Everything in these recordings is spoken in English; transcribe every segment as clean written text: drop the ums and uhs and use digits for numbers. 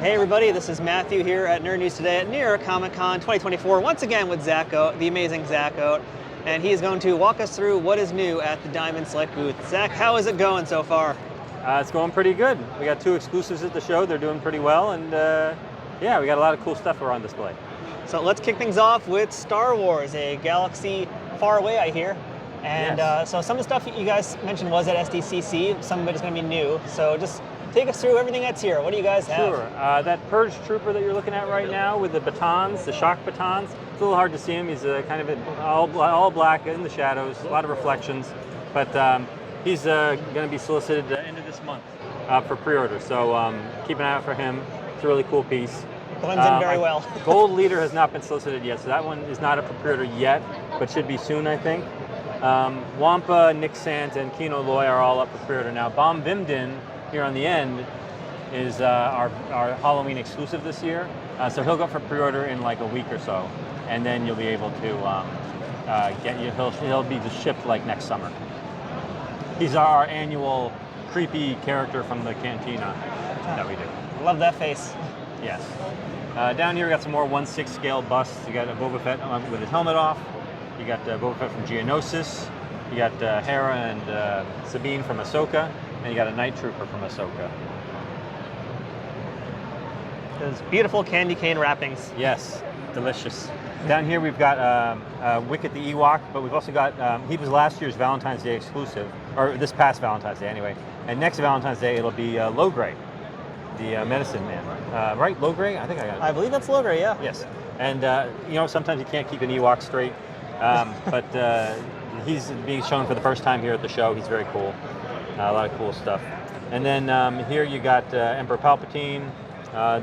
Hey everybody, this is Matthew here at Nerd News Today at New York Comic Con 2024, once again with Zach Oat, the amazing Zach Oat, and he is going to walk us through what is new at the Diamond Select booth. Zach, how is it going so far? It's going pretty good. We got 2 exclusives at the show. They're doing pretty well, and yeah, we got a lot of cool stuff on display. So let's kick things off with Star Wars, a galaxy far away, I hear. And Yes. So some of the stuff you guys mentioned was at SDCC, some of it is going to be new. So just take us through everything that's here. What do you guys have? Sure. That Purge Trooper that you're looking at right now with the batons, the shock batons, it's a little hard to see him. He's kind of all black in the shadows, a lot of reflections. But he's going to be solicited at the end of this month for pre-order. So keep an eye out for him. It's a really cool piece. Blends in very well. Gold Leader has not been solicited yet, so that one is not up for pre-order yet, but should be soon, I think. Wampa, Nick Sant, and Kino Loy are all up for pre-order now. Bom Vimden, here on the end, is our Halloween exclusive this year. So he'll go for pre-order in like a week or so, and then you'll be able to he'll be shipped like next summer. He's our annual creepy character from the cantina that we do. Love that face. Yes. Down here we got some more 1/6 scale busts. You got a Boba Fett with his helmet off. You got Boba Fett from Geonosis. You got Hera and Sabine from Ahsoka. And you got a Night Trooper from Ahsoka. Those beautiful candy cane wrappings. Yes, delicious. Down here we've got Wick at the Ewok, but we've also got, he was last year's Valentine's Day exclusive, or this past Valentine's Day anyway. And next Valentine's Day it'll be Logray, the medicine man. Right, Logray? I think I got it. I believe that's Logray, yeah. Yes. And you know, sometimes you can't keep an Ewok straight, but he's being shown for the first time here at the show. He's very cool. A lot of cool stuff. And then here you got Emperor Palpatine.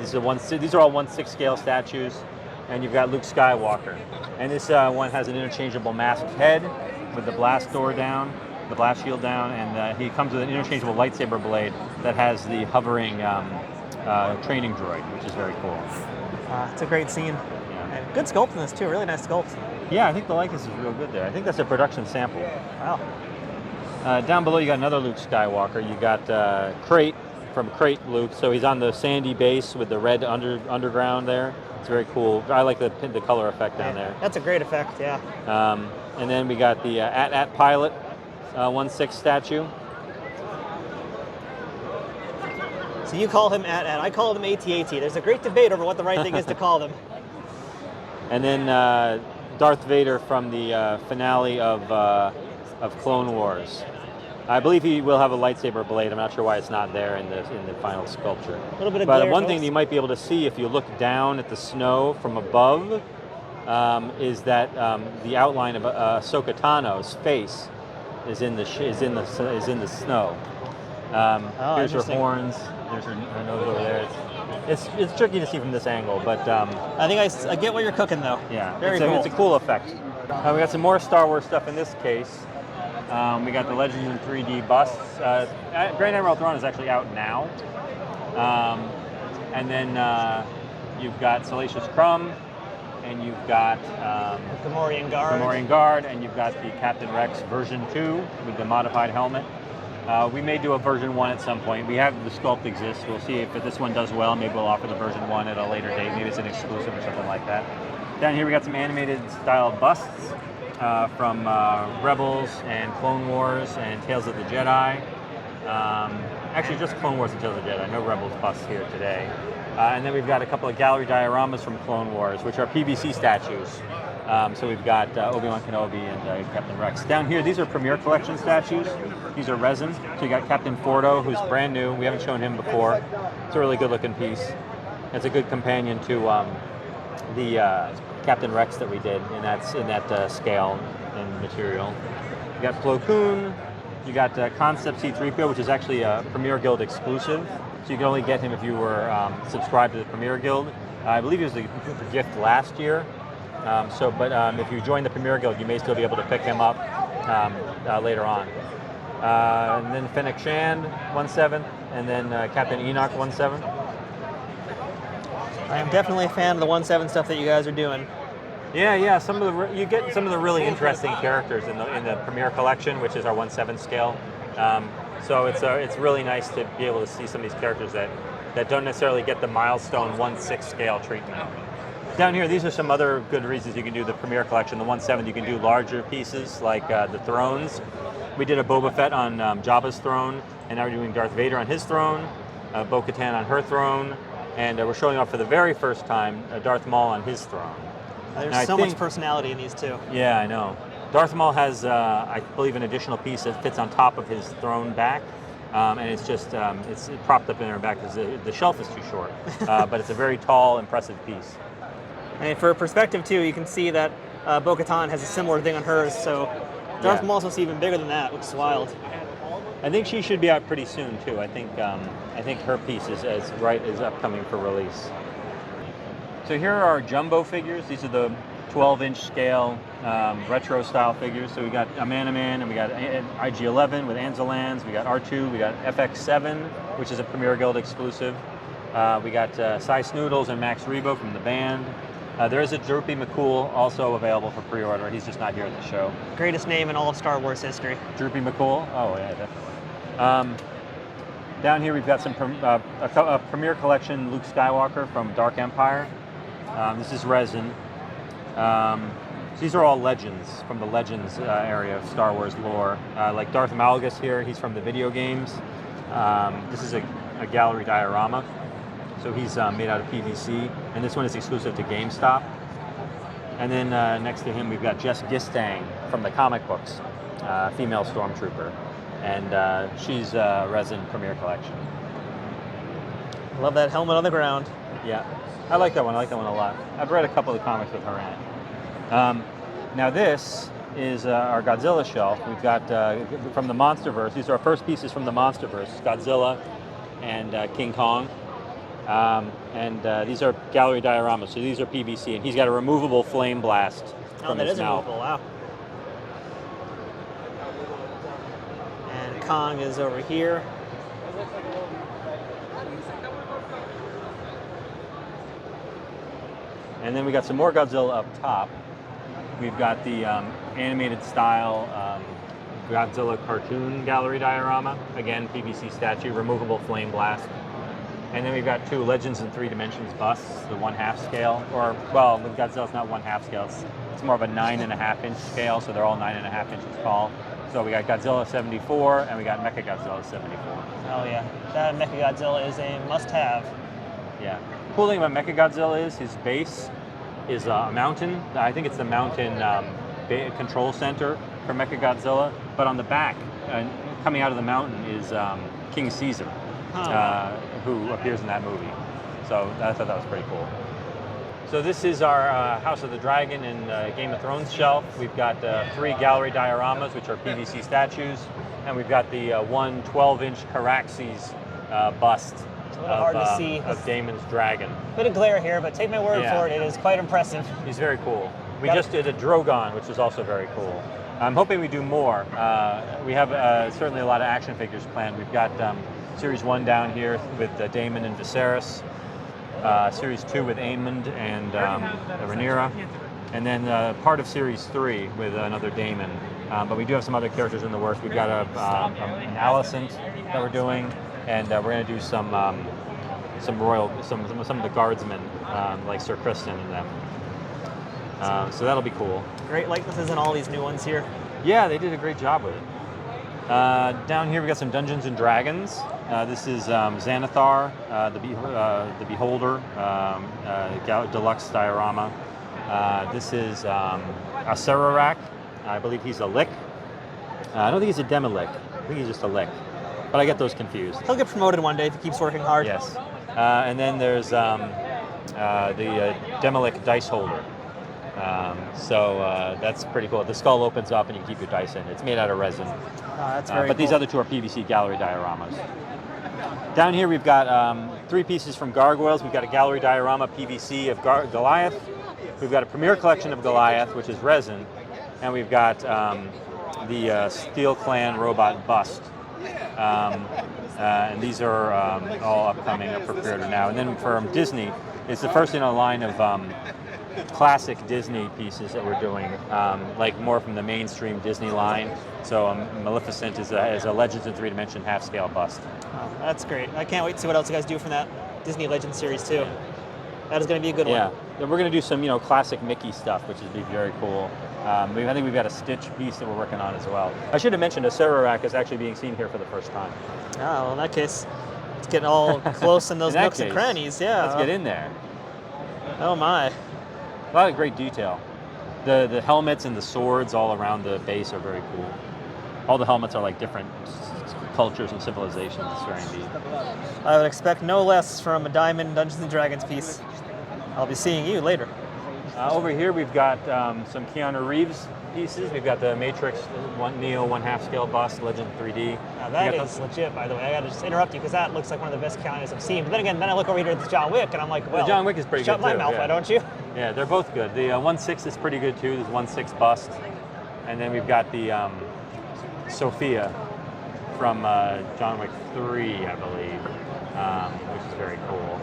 These are all 1/6 scale statues. And you've got Luke Skywalker. And this one has an interchangeable masked head with the blast door down, the blast shield down, and he comes with an interchangeable lightsaber blade that has the hovering training droid, which is very cool. It's a great scene. Yeah. And good sculpt in this too, really nice sculpt. Yeah, I think the likeness is real good there. I think that's a production sample. Wow. Down below you got another Luke Skywalker. You got Crate from Crate Luke. So he's on the sandy base with the red underground there. It's very cool. I like the color effect down there. That's a great effect, yeah. And then we got the AT-AT Pilot 1/6 statue. So you call him AT-AT, I call him AT-AT. There's a great debate over what the right thing is to call them. And then Darth Vader from the finale of Clone Wars. I believe he will have a lightsaber blade. I'm not sure why it's not there in the final sculpture. A little bit of But glare one helps. thing you might be able to see if you look down at the snow from above is that the outline of Ahsoka Tano's face is in the snow. Here's her horns. There's her nose over there. It's tricky to see from this angle, but I think I get what you're cooking though. yeah, Very it's cool. it's a cool effect. We got some more Star Wars stuff in this case. We got the Legends in 3D busts. Grand Admiral Thrawn is actually out now. And then you've got Salacious Crumb, and you've got Gamorrean Guard. Gamorrean Guard, and you've got the Captain Rex version 2 with the modified helmet. We may do a version 1 at some point. We have the sculpt exists. We'll see if this one does well. Maybe we'll offer the version 1 at a later date. Maybe it's an exclusive or something like that. Down here we got some animated style busts from Rebels and Clone Wars and Tales of the Jedi. Actually, just Clone Wars and Tales of the Jedi. No Rebels busts here today. And then we've got a couple of gallery dioramas from Clone Wars, which are PVC statues. So we've got Obi-Wan Kenobi and Captain Rex. Down here, these are Premier Collection statues. These are resin. So you got Captain Fordo, who's brand new. We haven't shown him before. It's a really good-looking piece. It's a good companion to the Captain Rex that we did in that scale and material. You got Plo Koon. You got Concept C-3PO, which is actually a Premier Guild exclusive. So you can only get him if you were subscribed to the Premier Guild. I believe he was a gift last year. If you join the Premier Guild, you may still be able to pick him up later on. And then Fennec Shand, 1/7, and then Captain Enoch, 1/7. I am definitely a fan of the 1/7 stuff that you guys are doing. Yeah. You get some of the really interesting characters in the Premier Collection, which is our 1/7 scale. So it's really nice to be able to see some of these characters that that don't necessarily get the milestone 1/6 scale treatment. Down here, these are some other good reasons you can do the Premier Collection. The 1/7, you can do larger pieces like the thrones. We did a Boba Fett on Jabba's throne, and now we're doing Darth Vader on his throne, Bo-Katan on her throne, and we're showing off for the very first time Darth Maul on his throne. There's so much personality in these two. Yeah, I know. Darth Maul has, I believe, an additional piece that fits on top of his throne back, and it's just it's propped up in her back because the shelf is too short. But it's a very tall, impressive piece. And for perspective too, you can see that Bo-Katan has a similar thing on hers. So Darth Maul's supposed to be even bigger than that, which is wild. I think she should be out pretty soon too. I think her piece is upcoming for release. So here are our jumbo figures. These are the 12-inch scale retro style figures. So we got a Man-O-Man, and we got IG-11 with Anzalans. We got R2. We got FX7, which is a Premier Guild exclusive. We got Cy Snoodles and Max Rebo from the band. There is a Droopy McCool also available for pre-order. He's just not here at the show. Greatest name in all of Star Wars history. Droopy McCool? Oh, yeah, definitely. Down here we've got some a Premier Collection Luke Skywalker from Dark Empire. This is resin. These are all legends from the Legends area of Star Wars lore. Like Darth Malgus here, he's from the video games. This is a gallery diorama. So he's made out of PVC, and this one is exclusive to GameStop. And then next to him, we've got Jess Gistang from the comic books, female stormtrooper, and she's resin Premier Collection. Love that helmet on the ground. Yeah, I like that one. I like that one a lot. I've read a couple of the comics with her in it. Now this is our Godzilla shelf. We've got from the MonsterVerse. These are our first pieces from the MonsterVerse: Godzilla and King Kong. These are gallery dioramas, so these are PVC, and he's got a removable flame blast from his mouth. Removable, wow. And Kong is over here. And then we got some more Godzilla up top. We've got the animated style Godzilla cartoon gallery diorama. Again, PVC statue, removable flame blast. And then we've got two Legends in 3 Dimensions busts, the 1/2 scale, or, well, with Godzilla it's not 1/2 scale, it's more of a 9.5-inch scale, so they're all 9.5 inches tall. So we got Godzilla 74, and we got Mechagodzilla 74. Oh yeah, that Mechagodzilla is a must-have. Yeah. Cool thing about Mechagodzilla is his base is a mountain. I think it's the mountain control center for Mechagodzilla, but on the back, coming out of the mountain, is King Caesar. Who appears in that movie. So I thought that was pretty cool. So this is our House of the Dragon and Game of Thrones shelf. We've got 3 gallery dioramas, which are PVC statues, and we've got the one 12-inch Caraxes bust of Daemon's dragon. Bit of glare here, but take my word for it, it is quite impressive. He's very cool. We just did a Drogon, which was also very cool. I'm hoping we do more. We have certainly a lot of action figures planned. We've got Series 1 down here with Daemon and Viserys, Series 2 with Aemond and Rhaenyra, and then part of Series 3 with another Daemon. But we do have some other characters in the works. We've got an Alicent that we're doing, and we're going to do some of the guardsmen like Sir Criston and them. So that'll be cool. Great likenesses in all these new ones here. Yeah, they did a great job with it. Down here we got some Dungeons and Dragons. This is Xanathar, the Beholder, deluxe diorama. This is Acerarak. I believe he's a Lick. I don't think he's a Demilick. I think he's just a Lick. But I get those confused. He'll get promoted one day if he keeps working hard. Yes. And then there's the Demilick dice holder. So that's pretty cool. The skull opens up and you can keep your dice in. It's made out of resin. That's very but cool. These other two are PVC gallery dioramas. Down here we've got 3 pieces from Gargoyles. We've got a gallery diorama PVC of Goliath. We've got a Premier Collection of Goliath, which is resin. And we've got the Steel Clan robot bust. And these are all upcoming up for pre-order now. And then from Disney, it's the first in a line of classic Disney pieces that we're doing, like more from the mainstream Disney line. So Maleficent is a Legends in 3 Dimension half-scale bust. Oh, that's great. I can't wait to see what else you guys do from that. Disney Legends series too. That is going to be a good one. Yeah, and we're going to do some, classic Mickey stuff, which would be very cool. I think we've got a Stitch piece that we're working on as well. I should have mentioned a Sararak is actually being seen here for the first time. Oh, well, in that case, it's getting all close in those nooks and crannies. Yeah. Let's get in there. Oh my. A lot of great detail. The helmets and the swords all around the base are very cool. All the helmets are like different cultures and civilizations. It's very neat. I would expect no less from a Diamond Dungeons & Dragons piece. I'll be seeing you later. Over here we've got some Keanu Reeves pieces. We've got the Matrix Neo 1/2 scale bust, Legend 3D. Now that is legit, by the way. I got to just interrupt you because that looks like one of the best Keanu's I've seen. But then again, I look over here at the John Wick and I'm like, well, John Wick is pretty good shut my too, mouth, yeah. why don't you? Yeah, they're both good. The 1/6 is pretty good too. There's 1/6 bust, and then we've got the Sophia from John Wick 3, I believe, which is very cool.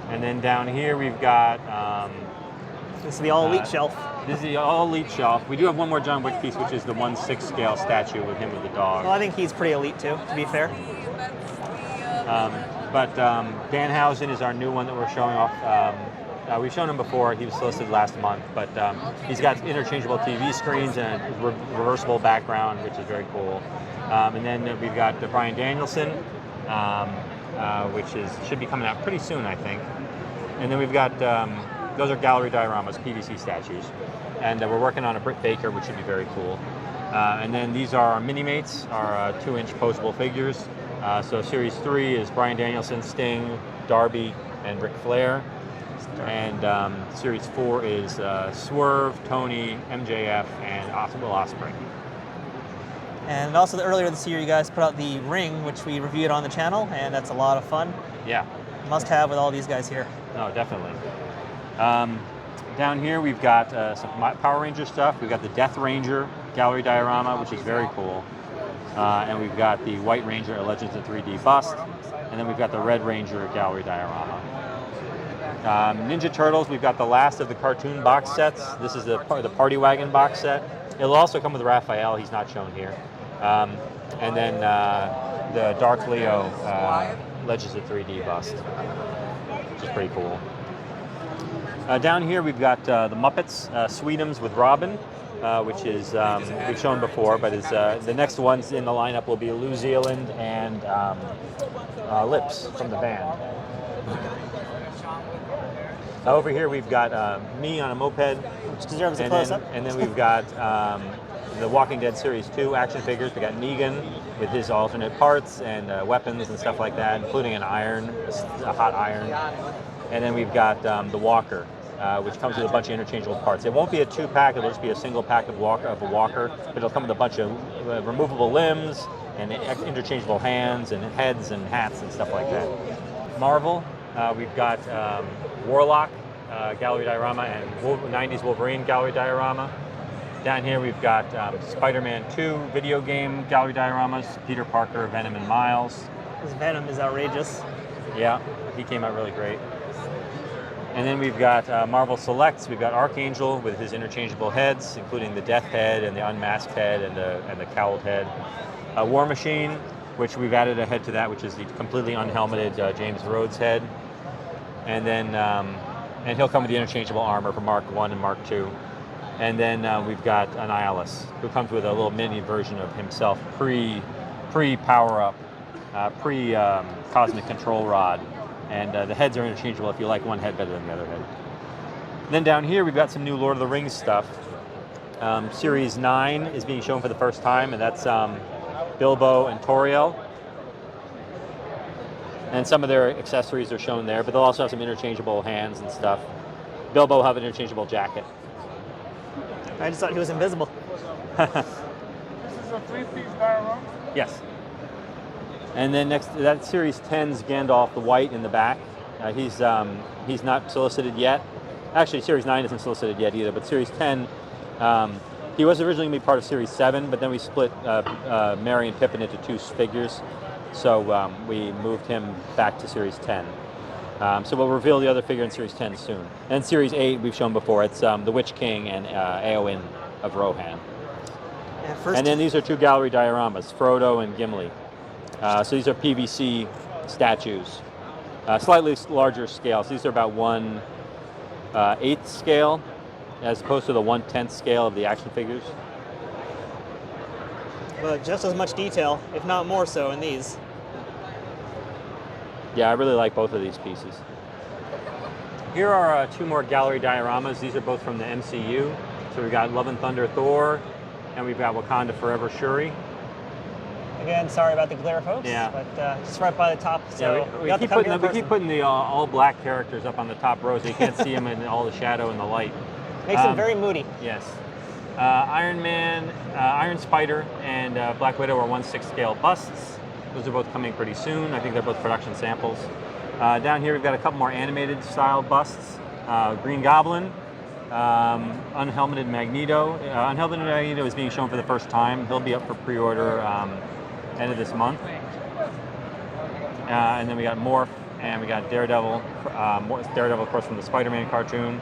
And then down here we've got This is the all elite shelf. This is the all elite shelf. We do have one more John Wick piece, which is the 1/6 scale statue with him with the dog. Well, I think he's pretty elite too, to be fair. But Danhausen is our new one that we're showing off. We've shown him before. He was solicited last month, but he's got interchangeable TV screens and a reversible background, which is very cool. And then we've got Brian Danielson, which should be coming out pretty soon, I think. And then we've got those are gallery dioramas, PVC statues, and we're working on a Britt Baker, which should be very cool. And then these are our Minimates, our 2-inch postable figures. So Series 3 is Brian Danielson, Sting, Darby, and Ric Flair. And Series 4 is Swerve, Tony, MJF, and Will Ospreay. And also earlier this year, you guys put out the ring, which we reviewed on the channel, and that's a lot of fun. Yeah. Must have with all these guys here. No, definitely. Down here we've got some Power Ranger stuff. We've got the Death Ranger gallery diorama, which is very cool. And we've got the White Ranger at Legends of 3D bust. And then we've got the Red Ranger gallery diorama. Ninja Turtles, we've got the last of the cartoon box sets. This is the Party Wagon box set. It'll also come with Raphael, he's not shown here. And then the Dark Leo Legends of 3D bust, which is pretty cool. Down here we've got the Muppets, Sweetums with Robin, which is we've shown before, but is the next ones in the lineup will be New Zealand and Lips from the band. Over here we've got me on a moped, which deserves a close-up. And then we've got the Walking Dead Series 2 action figures. We got Negan with his alternate parts and weapons and stuff like that, including an iron, a hot iron. And then we've got the Walker, which comes with a bunch of interchangeable parts. It won't be a 2-pack, it'll just be a single pack of a Walker, but it'll come with a bunch of removable limbs and interchangeable hands and heads and hats and stuff like that. Marvel, we've got Warlock gallery diorama and 90s Wolverine gallery diorama. Down here we've got Spider-Man 2 video game gallery dioramas, Peter Parker, Venom, and Miles. This Venom is outrageous. Yeah, he came out really great. And then we've got Marvel Selects. We've got Archangel with his interchangeable heads, including the Death Head and the Unmasked Head and the Cowled Head. War Machine, which we've added a head to that, which is the completely unhelmeted James Rhodes head. And then and he'll come with the interchangeable armor for Mark 1 and Mark 2. And then we've got Annihilus, who comes with a little mini version of himself pre-power-up, pre-cosmic control rod. And the heads are interchangeable if you like one head better than the other head. And then down here we've got some new Lord of the Rings stuff. Series 9 is being shown for the first time, and that's Bilbo and Toriel. And some of their accessories are shown there, but they'll also have some interchangeable hands and stuff. Bilbo will have an interchangeable jacket. I just thought he was invisible. This is a 3-piece diorama? Yes. And then next, that Series 10's Gandalf the White in the back. He's not solicited yet. Actually, Series 9 isn't solicited yet either, but Series 10, he was originally going to be part of Series 7, but then we split Merry and Pippin into 2 figures. So we moved him back to Series 10. So we'll reveal the other figure in Series 10 soon. And Series 8 we've shown before. It's the Witch King and Eowyn of Rohan. And then these are 2 gallery dioramas, Frodo and Gimli. So these are PVC statues. Slightly larger scale. So these are about 1/8 scale, as opposed to the 1/10 scale of the action figures. But just as much detail, if not more so, in these. Yeah, I really like both of these pieces. Here are 2 more gallery dioramas. These are both from the MCU. So we've got Love and Thunder Thor, and we've got Wakanda Forever Shuri. Again, sorry about the glare, folks. Yeah. But just right by the top. So Yeah, we keep putting the all black characters up on the top row so you can't see them in all the shadow and the light. Makes them very moody. Yes. Iron Man, Iron Spider, and Black Widow are 1/6 scale busts. Those are both coming pretty soon. I think they're both production samples. Down here we've got a couple more animated style busts. Green Goblin, Unhelmeted Magneto. Unhelmeted Magneto is being shown for the first time. He'll be up for pre-order end of this month. And then we got Morph, and we got Daredevil. Daredevil, of course, from the Spider-Man cartoon.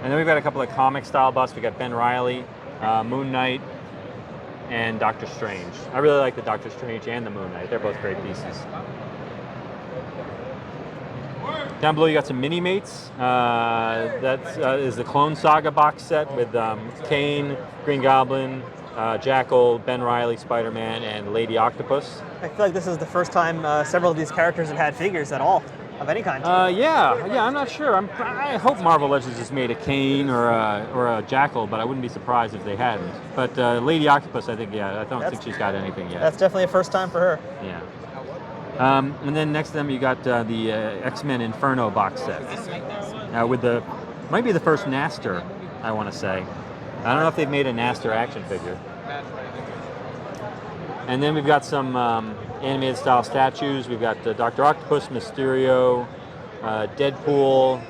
And then we've got a couple of comic style busts. We got Ben Reilly, Moon Knight, and Doctor Strange. I really like the Doctor Strange and the Moon Knight. They're both great pieces. Down below you got some Minimates. That is the Clone Saga box set with Kane, Green Goblin, Jackal, Ben Reilly, Spider-Man, and Lady Octopus. I feel like this is the first time several of these characters have had figures at all, of any kind. Yeah, I'm not sure. I hope Marvel Legends just made a Kane or a Jackal, but I wouldn't be surprised if they hadn't. But Lady Octopus, I think, I don't think she's got anything yet. That's definitely a first time for her. Yeah. And then next to them you got the X-Men Inferno box set with might be the first Naster, I want to say. I don't know if they've made a Naster action figure. And then we've got some animated style statues. We've got Dr. Octopus, Mysterio, Deadpool,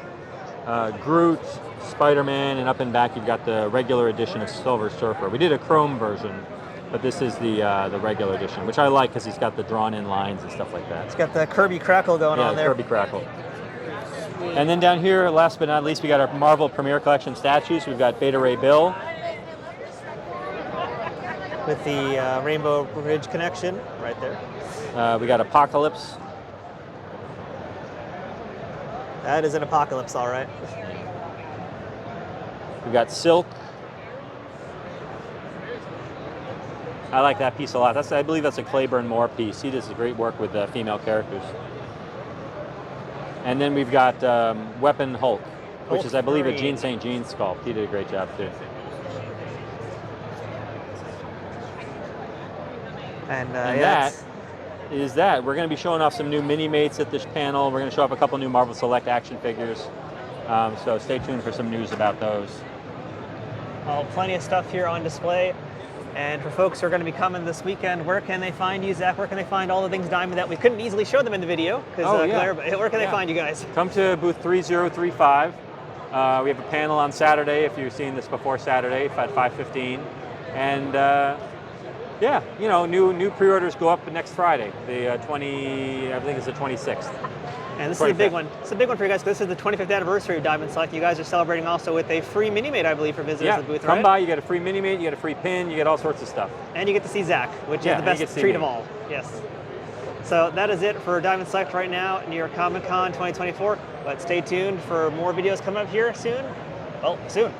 Groot, Spider-Man, and up and back you've got the regular edition of Silver Surfer. We did a chrome version, but this is the regular edition, which I like because he's got the drawn-in lines and stuff like that. It's got the Kirby crackle going on there. Yeah, Kirby crackle. And then down here, last but not least, we got our Marvel Premier Collection statues. We've got Beta Ray Bill. With the Rainbow Bridge connection right there. We got Apocalypse. That is an Apocalypse, all right. We've got Silk. I like that piece a lot. I believe that's a Claiborne Moore piece. He does great work with female characters. And then we've got Weapon Hulk, which is, I believe, a Gene St. Jean sculpt. He did a great job, too. And that is that. We're going to be showing off some new Minimates at this panel. We're going to show off a couple new Marvel Select action figures. So stay tuned for some news about those. Well, plenty of stuff here on display. And for folks who are going to be coming this weekend, where can they find you, Zach? Where can they find all the things Diamond that we couldn't easily show them in the video? Where can they find you guys? Come to booth 3035. We have a panel on Saturday, if you're seeing this before Saturday, at 5:15. And new pre-orders go up next Friday, I think it's the 26th. And this is a big one. It's a big one for you guys. This is the 25th anniversary of Diamond Select. You guys are celebrating also with a free Minimate, I believe, for visitors at the booth, right? Come by, you get a free Minimate, you get a free pin, you get all sorts of stuff. And you get to see Zach, which is the best treat of all. Yes. So that is it for Diamond Select right now at New York Comic Con 2024. But stay tuned for more videos coming up here soon. Well, soon.